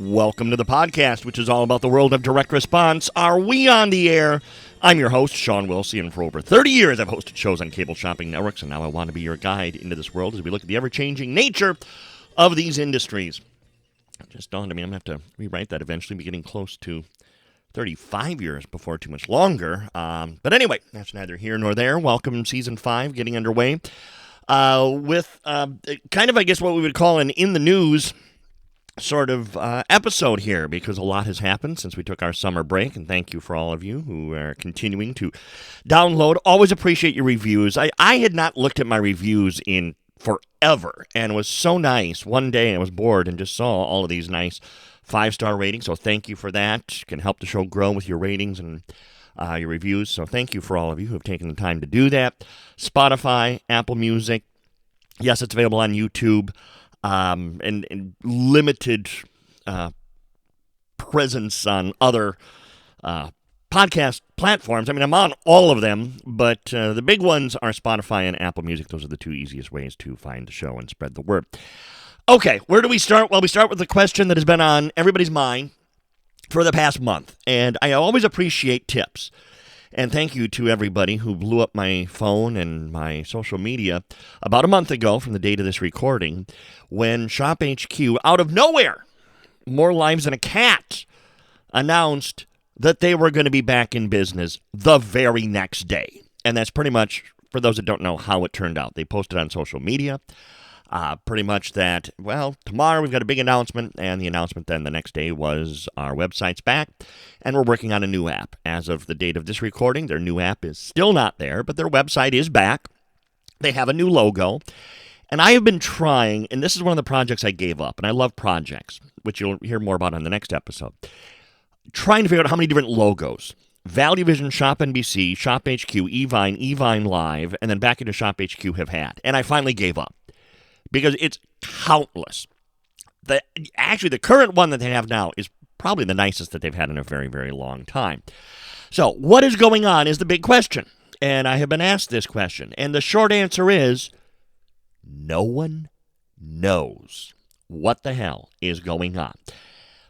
Welcome to the podcast, which is all about the world of direct response. Are we on the air? I'm your host, Sean Wilsey, and for over 30 years I've hosted shows on cable shopping networks, and now I want to be your guide into this world as we look at the ever-changing nature of these industries. It just dawned on me I'm going to have to rewrite that eventually, be getting close to 35 years before too much longer. But anyway, that's neither here nor there. Welcome, Season 5, getting underway with kind of, I guess, what we would call an in the news sort of episode here, because a lot has happened since we took our summer break, and thank you for all of you who are continuing to download. Always appreciate your reviews. I had not looked at my reviews in forever, and it was so nice. One day I was bored and just saw all of these nice 5-star ratings, so thank you for that. You can help the show grow with your ratings and your reviews, so thank you for all of you who have taken the time to do that. Spotify, Apple Music, yes, it's available on YouTube. And limited presence on other podcast platforms. I mean, I'm on all of them, but the big ones are Spotify and Apple Music. Those are the two easiest ways to find the show and spread the word. Okay, where do we start? Well, we start with the question that has been on everybody's mind for the past month, and I always appreciate tips. And thank you to everybody who blew up my phone and my social media about a month ago from the date of this recording when ShopHQ, out of nowhere, more lives than a cat, announced that they were going to be back in business the very next day. And that's pretty much, for those that don't know, how it turned out. They posted on social media pretty much that, well, tomorrow we've got a big announcement, and the announcement then the next day was our website's back, and we're working on a new app. As of the date of this recording, their new app is still not there, but their website is back. They have a new logo, and I have been trying, and this is one of the projects I gave up, and I love projects, which you'll hear more about on the next episode, trying to figure out how many different logos. Value Vision, Shop NBC, ShopHQ, Evine, Evine Live, and then back into ShopHQ have had, and I finally gave up. Because it's countless. Actually, the current one that they have now is probably the nicest that they've had in a very, very long time. So, what is going on is the big question. And I have been asked this question. And the short answer is, no one knows what the hell is going on.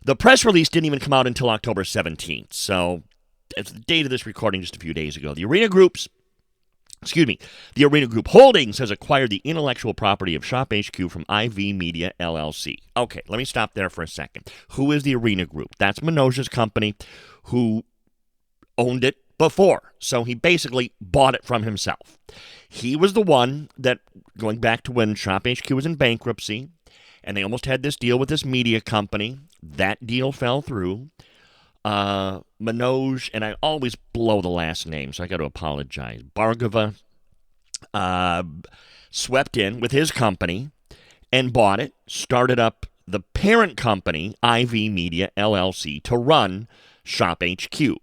The press release didn't even come out until October 17th. So, it's the date of this recording just a few days ago. The Arena Group Holdings has acquired the intellectual property of ShopHQ from IV Media, LLC. Okay, let me stop there for a second. Who is the Arena Group? That's Manoj's company, who owned it before. So he basically bought it from himself. He was the one that, going back to when ShopHQ was in bankruptcy, and they almost had this deal with this media company. That deal fell through. Manoj, and I always blow the last name, so I got to apologize. Bhargava swept in with his company and bought it, started up the parent company, IV Media, LLC, to run ShopHQ.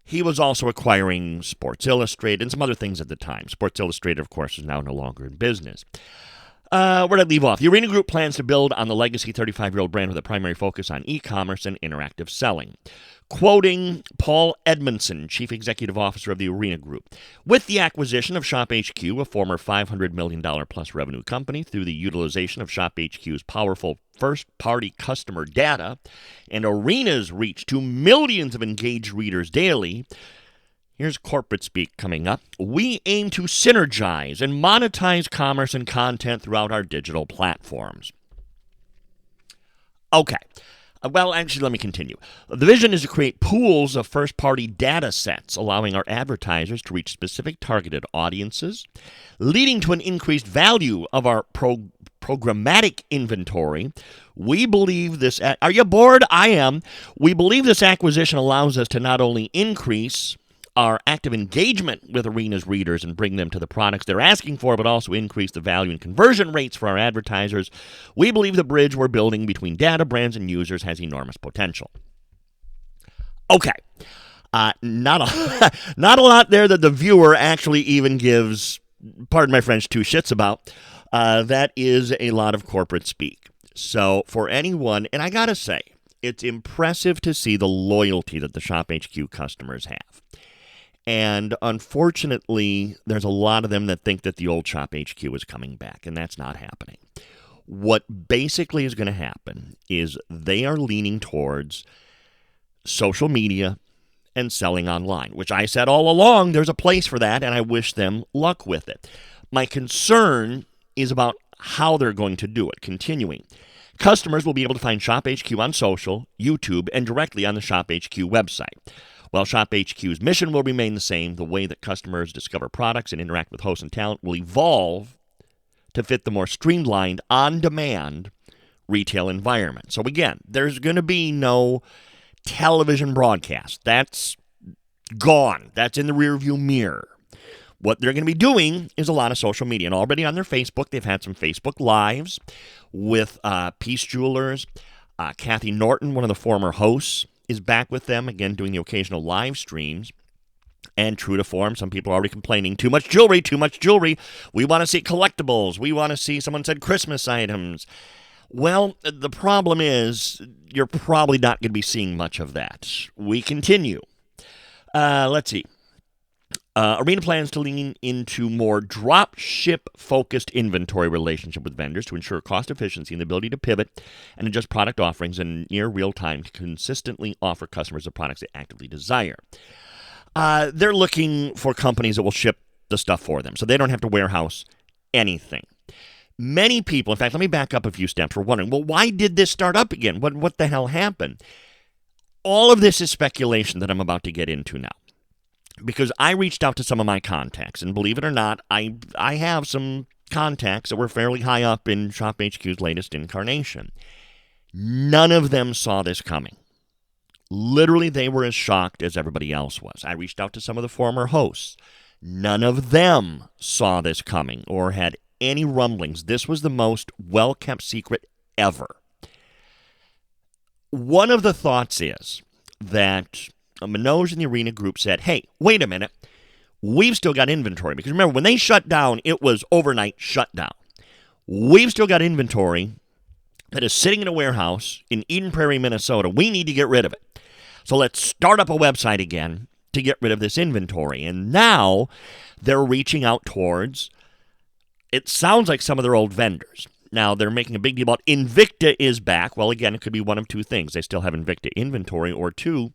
He was also acquiring Sports Illustrated and some other things at the time. Sports Illustrated, of course, is now no longer in business. Where did I leave off? The Arena Group plans to build on the legacy 35-year-old brand with a primary focus on e-commerce and interactive selling. Quoting Paul Edmondson, Chief Executive Officer of the Arena Group, with the acquisition of ShopHQ, a former $500 million plus revenue company, through the utilization of ShopHQ's powerful first-party customer data and Arena's reach to millions of engaged readers daily, here's corporate speak coming up. We aim to synergize and monetize commerce and content throughout our digital platforms. Okay. Well, actually, let me continue. The vision is to create pools of first-party data sets, allowing our advertisers to reach specific targeted audiences, leading to an increased value of our programmatic inventory. We believe this... Are you bored? I am. We believe this acquisition allows us to not only increase our active engagement with Arena's readers and bring them to the products they're asking for, but also increase the value and conversion rates for our advertisers. We believe the bridge we're building between data, brands, and users has enormous potential. Okay. Not a lot there that the viewer actually even gives, pardon my French, two shits about. That is a lot of corporate speak. So for anyone, and I gotta say, it's impressive to see the loyalty that the ShopHQ customers have. And unfortunately, there's a lot of them that think that the old ShopHQ is coming back, and that's not happening. What basically is going to happen is they are leaning towards social media and selling online, which I said all along there's a place for that, and I wish them luck with it. My concern is about how they're going to do it. Continuing, customers will be able to find ShopHQ on social, YouTube, and directly on the ShopHQ website. While ShopHQ's mission will remain the same, the way that customers discover products and interact with hosts and talent will evolve to fit the more streamlined, on-demand retail environment. So again, there's going to be no television broadcast. That's gone. That's in the rearview mirror. What they're going to be doing is a lot of social media. And already on their Facebook, they've had some Facebook Lives with Peace Jewelers. Kathy Norton, one of the former hosts, is back with them, again, doing the occasional live streams. And true to form, some people are already complaining, too much jewelry, too much jewelry. We want to see collectibles. We want to see, someone said, Christmas items. Well, the problem is you're probably not going to be seeing much of that. We continue. Let's see. Arena plans to lean into more drop-ship-focused inventory relationship with vendors to ensure cost efficiency and the ability to pivot and adjust product offerings in near real time to consistently offer customers the products they actively desire. They're looking for companies that will ship the stuff for them, so they don't have to warehouse anything. Many people, in fact, let me back up a few steps, were wondering, well, why did this start up again? What the hell happened? All of this is speculation that I'm about to get into now. Because I reached out to some of my contacts, and believe it or not, I have some contacts that were fairly high up in ShopHQ's latest incarnation. None of them saw this coming. Literally, they were as shocked as everybody else was. I reached out to some of the former hosts. None of them saw this coming or had any rumblings. This was the most well-kept secret ever. One of the thoughts is that Manoj and the Arena Group said, hey, wait a minute, we've still got inventory. Because remember, when they shut down, it was overnight shutdown. We've still got inventory that is sitting in a warehouse in Eden Prairie, Minnesota. We need to get rid of it. So let's start up a website again to get rid of this inventory. And now they're reaching out towards, it sounds like some of their old vendors. Now, they're making a big deal about Invicta is back. Well, again, it could be one of two things. They still have Invicta inventory, or two,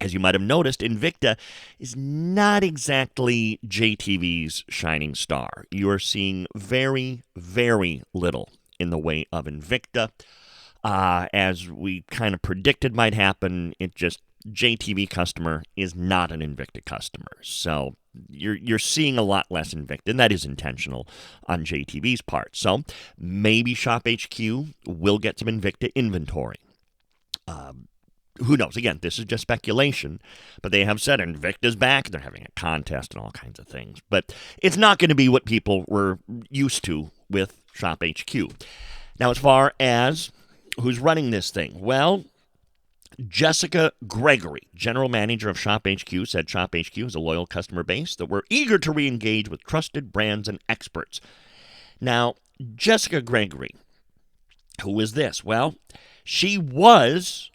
as you might have noticed, Invicta is not exactly JTV's shining star. You are seeing very, very little in the way of Invicta. As we kind of predicted might happen, JTV customer is not an Invicta customer. So you're seeing a lot less Invicta, and that is intentional on JTV's part. So maybe ShopHQ will get some Invicta inventory. Who knows? Again, this is just speculation, but they have said Invicta's back. They're having a contest and all kinds of things. But it's not going to be what people were used to with ShopHQ. Now, as far as who's running this thing, well, Jessica Gregory, general manager of ShopHQ, said ShopHQ is a loyal customer base that we're eager to re-engage with trusted brands and experts. Now, Jessica Gregory, who is this? Well, she was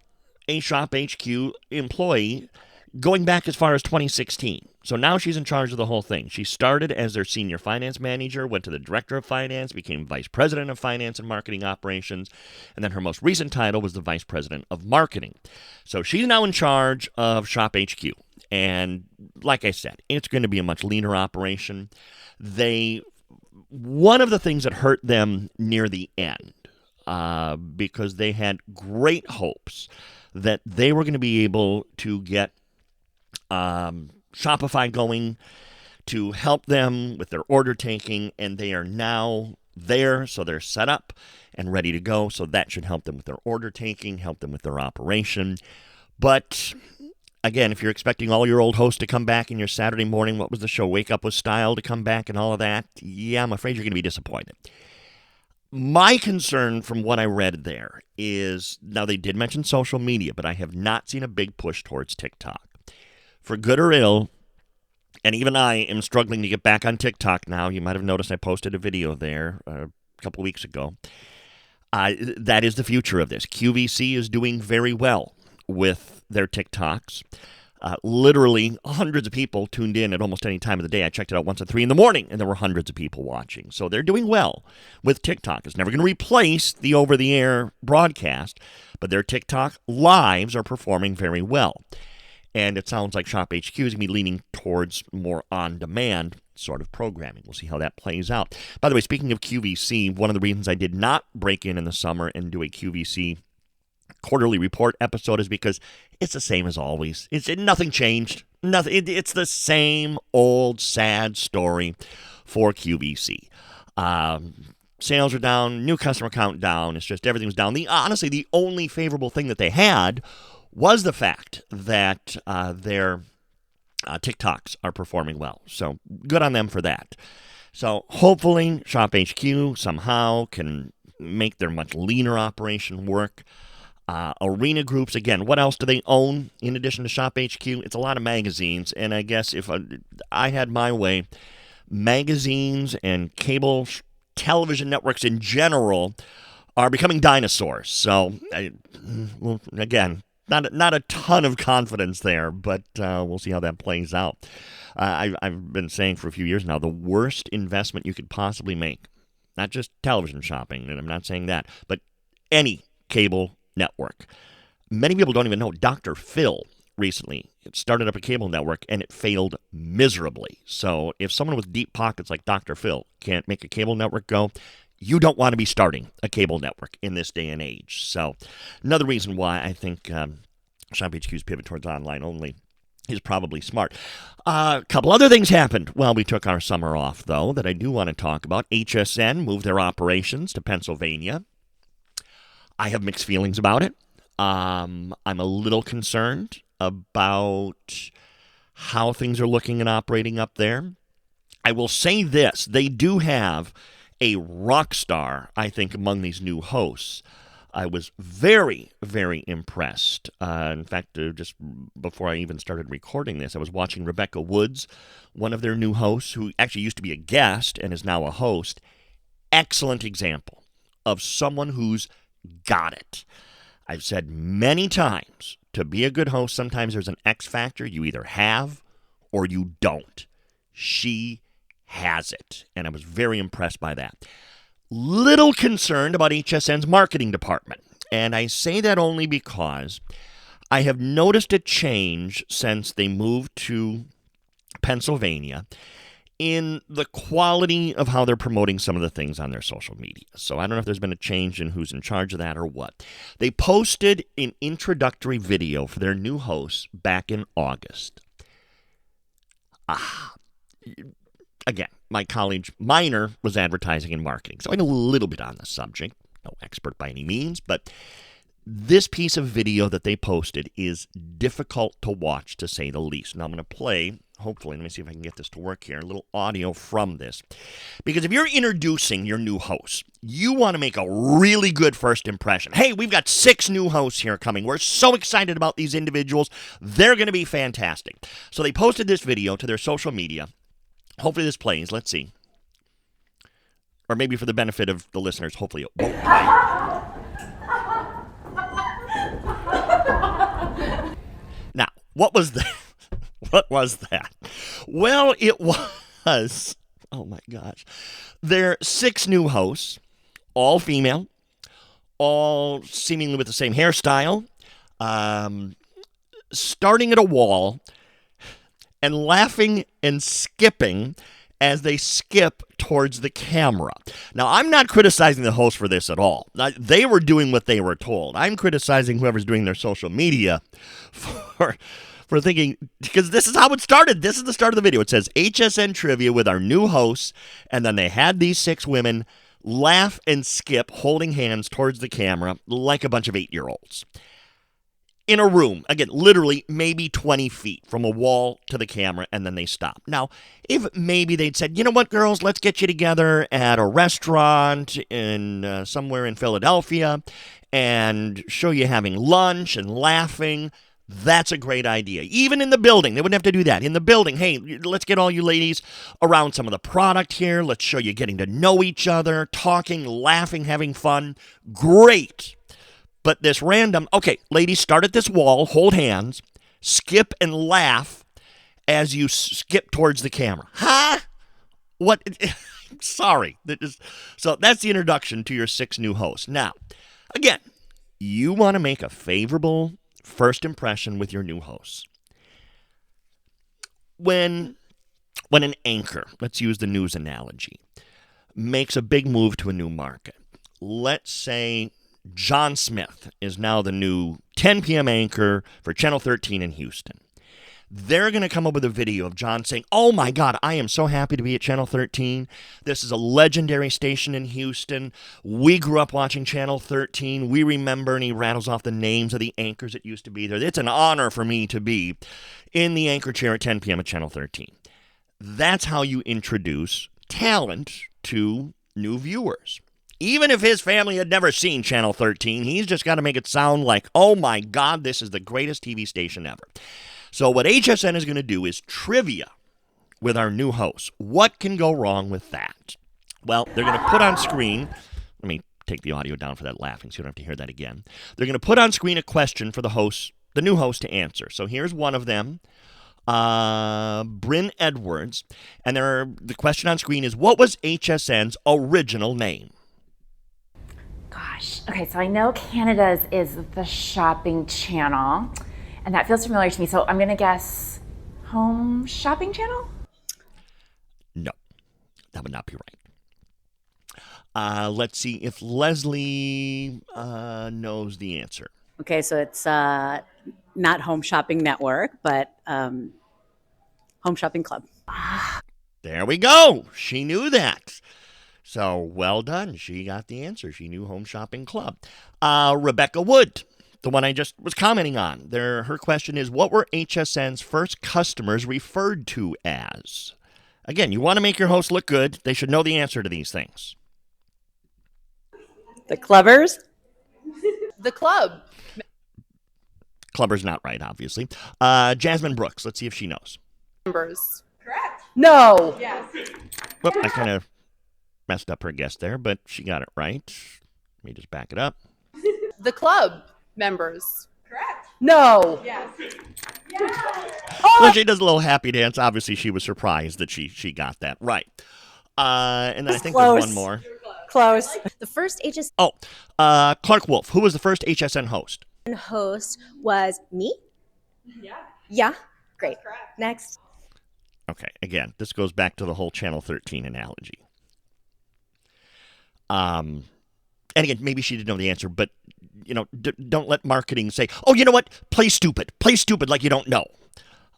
a ShopHQ employee going back as far as 2016. So now she's in charge of the whole thing. She started as their senior finance manager, went to the director of finance, became vice president of finance and marketing operations, and then her most recent title was the vice president of marketing. So she's now in charge of ShopHQ. And like I said, it's going to be a much leaner operation. One of the things that hurt them near the end, because they had great hopes that they were going to be able to get Shopify going to help them with their order taking, and they are now there, so they're set up and ready to go, so that should help them with their order taking, help them with their operation. But again, if you're expecting all your old hosts to come back in your Saturday morning, what was the show, Wake Up with Style, to come back and all of that, yeah, I'm afraid you're going to be disappointed. My concern from what I read there is, now they did mention social media, but I have not seen a big push towards TikTok. For good or ill, and even I am struggling to get back on TikTok now. You might have noticed I posted a video there a couple of weeks ago. That is the future of this. QVC is doing very well with their TikToks. Literally hundreds of people tuned in at almost any time of the day. I checked it out once at 3 in the morning, and there were hundreds of people watching. So they're doing well with TikTok. It's never going to replace the over-the-air broadcast, but their TikTok lives are performing very well. And it sounds like ShopHQ is going to be leaning towards more on-demand sort of programming. We'll see how that plays out. By the way, speaking of QVC, one of the reasons I did not break in the summer and do a QVC quarterly report episode is because it's the same as always. Nothing changed. Nothing. It's the same old sad story for QVC. Sales are down, new customer count down. It's just everything's down. Honestly, the only favorable thing that they had was the fact that their TikToks are performing well. So good on them for that. So hopefully ShopHQ somehow can make their much leaner operation work. Arena Groups, again, what else do they own in addition to ShopHQ? It's a lot of magazines, and I guess if I had my way, magazines and cable television networks in general are becoming dinosaurs. So, again, not a ton of confidence there, but we'll see how that plays out. I've been saying for a few years now, the worst investment you could possibly make, not just television shopping, and I'm not saying that, but any cable network. Many people don't even know Dr. Phil recently started up a cable network and it failed miserably. So if someone with deep pockets like Dr. Phil can't make a cable network go, you don't want to be starting a cable network in this day and age. So another reason why I think ShopHQ's pivot towards online only is probably smart. A couple other things happened while we took our summer off, though, that I do want to talk about. HSN moved their operations to Pennsylvania. I have mixed feelings about it. I'm a little concerned about how things are looking and operating up there. I will say this. They do have a rock star, I think, among these new hosts. I was very, very impressed. In fact, just before I even started recording this, I was watching Rebecca Woods, one of their new hosts, who actually used to be a guest and is now a host. Excellent example of someone who's got it. I've said many times, to be a good host, sometimes there's an X factor. You either have or you don't. She has it, and I was very impressed by that. Little concerned about HSN's marketing department, and I say that only because I have noticed a change since they moved to Pennsylvania in the quality of how they're promoting some of the things on their social media. So I don't know if there's been a change in who's in charge of that or what. They posted an introductory video for their new hosts back in August. Again, my college minor was advertising and marketing, so I know a little bit on the subject. No expert by any means, but this piece of video that they posted is difficult to watch, to say the least. Now I'm going to play, hopefully, let me see if I can get this to work here, a little audio from this. Because if you're introducing your new host, you want to make a really good first impression. Hey, we've got 6 new hosts here coming. We're so excited about these individuals. They're going to be fantastic. So they posted this video to their social media. Hopefully this plays. Let's see. Or maybe for the benefit of the listeners, hopefully it won't play. Now, what was that? What was that? Well, it was, oh my gosh, there are 6 new hosts, all female, all seemingly with the same hairstyle, starting at a wall and laughing and skipping as they skip towards the camera. Now, I'm not criticizing the host for this at all. They were doing what they were told. I'm criticizing whoever's doing their social media for thinking, because this is how it started. This is the start of the video. It says HSN trivia with our new hosts, and then they had these 6 women laugh and skip, holding hands towards the camera like a bunch of 8-year-olds. In a room, again, literally maybe 20 feet from a wall to the camera, and then they stop. Now, if maybe they'd said, you know what, girls, let's get you together at a restaurant in somewhere in Philadelphia and show you having lunch and laughing, that's a great idea. Even in the building, they wouldn't have to do that. In the building, hey, let's get all you ladies around some of the product here. Let's show you getting to know each other, talking, laughing, having fun. Great. But this random, okay, ladies, start at this wall, hold hands, skip and laugh as you skip towards the camera. Huh? What? Sorry. So that's the introduction to your 6 new hosts. Now, again, you want to make a favorable first impression with your new hosts. When an anchor, let's use the news analogy, makes a big move to a new market, let's say John Smith is now the new 10 p.m. anchor for Channel 13 in Houston. They're going to come up with a video of John saying, "Oh my God, I am so happy to be at Channel 13. This is a legendary station in Houston. We grew up watching Channel 13. We remember," and he rattles off the names of the anchors that used to be there. "It's an honor for me to be in the anchor chair at 10 p.m. at Channel 13. That's how you introduce talent to new viewers. Even if his family had never seen Channel 13, he's just got to make it sound like, oh my God, this is the greatest TV station ever. So what HSN is going to do is trivia with our new hosts. What can go wrong with that? Well, they're going to put on screen, let me take the audio down for that laughing so you don't have to hear that again. They're going to put on screen a question for the new host to answer. So here's one of them, Bryn Edwards, and the question on screen is, what was HSN's original name? Gosh, okay, so I know Canada's is the shopping channel, and that feels familiar to me, so I'm going to guess Home Shopping Channel? No, that would not be right. Let's see if Leslie knows the answer. Okay, so it's not Home Shopping Network, but Home Shopping Club. There we go. She knew that. So well done. She got the answer. She knew Home Shopping Club. Rebecca Wood, the one I just was commenting on. Her question is, what were HSN's first customers referred to as? Again, you want to make your host look good. They should know the answer to these things. The Clubbers? The Club. Clubber's not right, obviously. Jasmine Brooks. Let's see if she knows. Members. Correct. No. Yes. Whoop, I kind of messed up her guess there, but she got it right. Let me just back it up. The Club members. Correct. No. Yes. Yeah. Well, she does a little happy dance. Obviously, she was surprised that she got that right. And then I think Close. there's one more. Close. The first HSN Oh, Clark Wolf. Who was the first HSN host? host was me. Yeah. Yeah, great. Correct. Next. Okay, again, this goes back to the whole Channel 13 analogy. And again, maybe she didn't know the answer, but, don't let marketing say, oh, you know what? Play stupid like you don't know.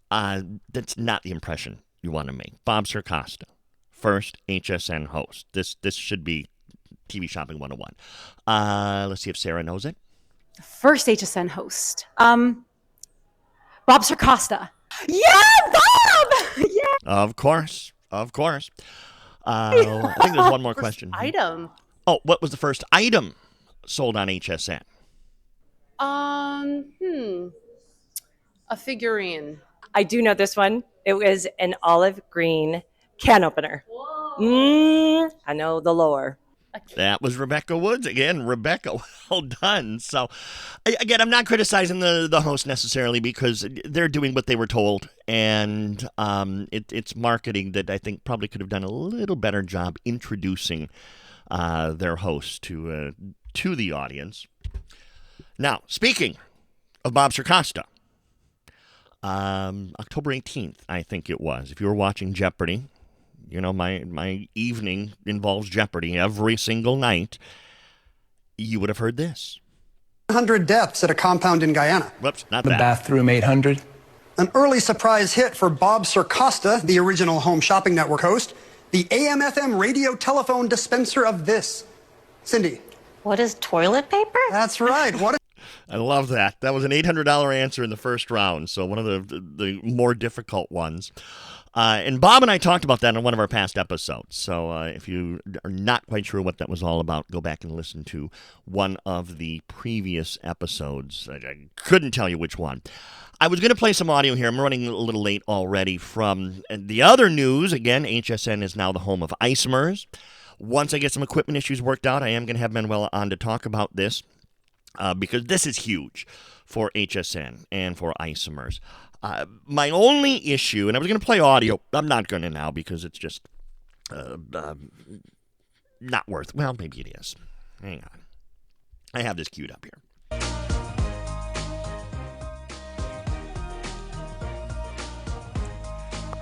That's not the impression you want to make. Bob Circosta, first HSN host. This should be TV Shopping 101. Let's see if Sarah knows it. First HSN host. Bob Circosta. Yeah, Bob! Yeah. Of course. I think there's one more question. Item. Oh, what was the first item sold on HSN? A figurine. I do know this one. It was an olive green can opener. I know the lore. That was Rebecca Woods. Again, Rebecca, well done. So, again, I'm not criticizing the host necessarily because they're doing what they were told. And it's marketing that I think probably could have done a little better job introducing their host to the audience. Now, speaking of Bob Circosta, October 18th, I think it was. If you were watching Jeopardy, my evening involves Jeopardy every single night, you would have heard this. 100 deaths at a compound in Guyana. Whoops, not The that. Bathroom 800. An early surprise hit for Bob Circosta, the original Home Shopping Network host, the AM/FM radio telephone dispenser of this. Cindy. What is toilet paper? That's right. What I love that. That was an $800 answer in the first round, so one of the more difficult ones. And Bob and I talked about that in one of our past episodes. So if you are not quite sure what that was all about, go back and listen to one of the previous episodes. I couldn't tell you which one. I was going to play some audio here. I'm running a little late already from the other news. Again, HSN is now the home of Isomers. Once I get some equipment issues worked out, I am going to have Manuela on to talk about this. because this is huge for HSN and for Isomers. My only issue, and I was going to play audio, I'm not going to now because it's just not worth. Well, maybe it is. Hang on. I have this queued up here.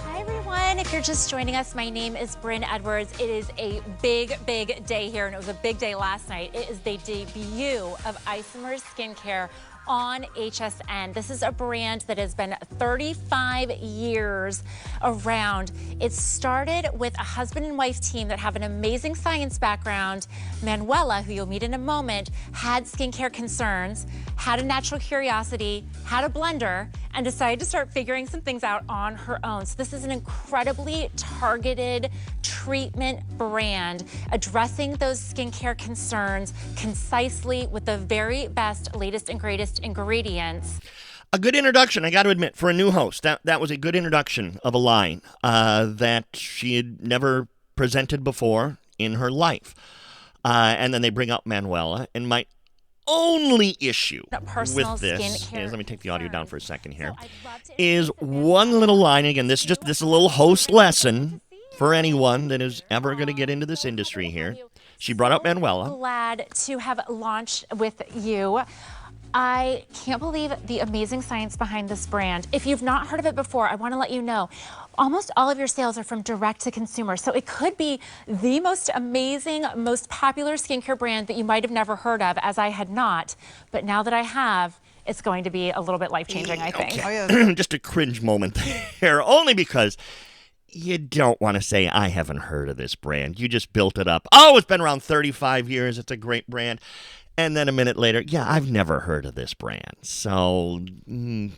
Hi, everyone. If you're just joining us, my name is Bryn Edwards. It is a big, big day here, and it was a big day last night. It is the debut of Isomers Skincare on HSN. This is a brand that has been 35 years around. It started with a husband and wife team that have an amazing science background. Manuela, who you'll meet in a moment, had skincare concerns, had a natural curiosity, had a blender, and decided to start figuring some things out on her own. So this is an incredibly targeted treatment brand addressing those skincare concerns concisely with the very best, latest and greatest ingredients. A good introduction, I got to admit, for a new host. That was a good introduction of a line that she had never presented before in her life. And then they bring up Manuela, and my only issue with this is, let me take the audio down for a second here, is one little line. Again, this is a little host lesson for anyone that is ever going to get into this industry here. She brought up Manuela. Glad to have launched with you. I can't believe the amazing science behind this brand. If you've not heard of it before, I want to let you know, almost all of your sales are from direct to consumer. So it could be the most amazing, most popular skincare brand that you might have never heard of, as I had not. But now that I have, it's going to be a little bit life-changing, I think. Okay. Just a cringe moment there, only because you don't want to say, I haven't heard of this brand. You just built it up. Oh, it's been around 35 years. It's a great brand. And then a minute later, yeah, I've never heard of this brand. So you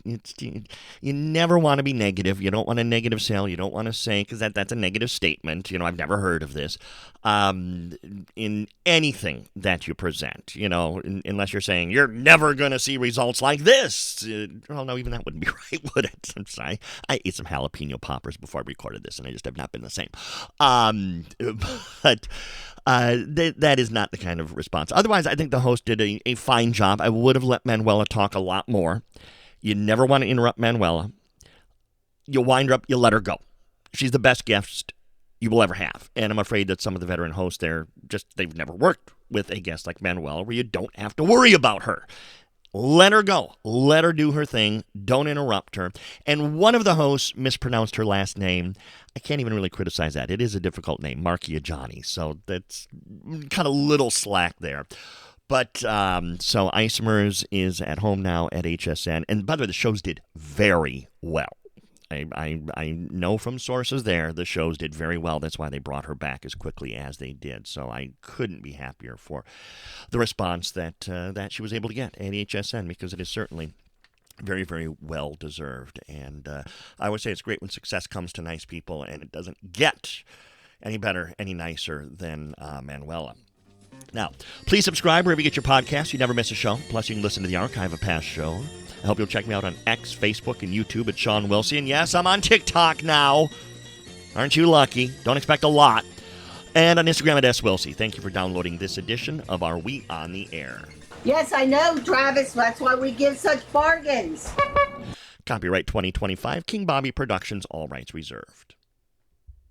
never want to be negative. You don't want a negative sale. You don't want to say, because that's a negative statement. I've never heard of this. In anything that you present, unless you're saying you're never going to see results like this. Well, no, even that wouldn't be right, would it? I'm sorry. I ate some jalapeno poppers before I recorded this, and I just have not been the same. But that is not the kind of response. Otherwise, I think the host did a fine job. I would have let Manuela talk a lot more. You never want to interrupt Manuela. You wind her up, you let her go. She's the best guest you will ever have. And I'm afraid that some of the veteran hosts there, they've never worked with a guest like Manuela where you don't have to worry about her. Let her go. Let her do her thing. Don't interrupt her. And one of the hosts mispronounced her last name. I can't even really criticize that. It is a difficult name, Marchigiani. So that's kind of little slack there. But so Isomers is at home now at HSN. And by the way, the shows did very well. I know from sources there the shows did very well. That's why they brought her back as quickly as they did. So I couldn't be happier for the response that she was able to get at HSN, because it is certainly very, very well deserved. And I would say it's great when success comes to nice people, and it doesn't get any better, any nicer than Manuela. Now, please subscribe wherever you get your podcasts. You never miss a show. Plus, you can listen to the archive of past shows. I hope you'll check me out on X, Facebook, and YouTube at Sean Wilsey. And yes, I'm on TikTok now. Aren't you lucky? Don't expect a lot. And on Instagram at S. Wilsey. Thank you for downloading this edition of our We on the Air. Yes, I know, Travis. That's why we give such bargains. Copyright 2025, King Bobby Productions, all rights reserved.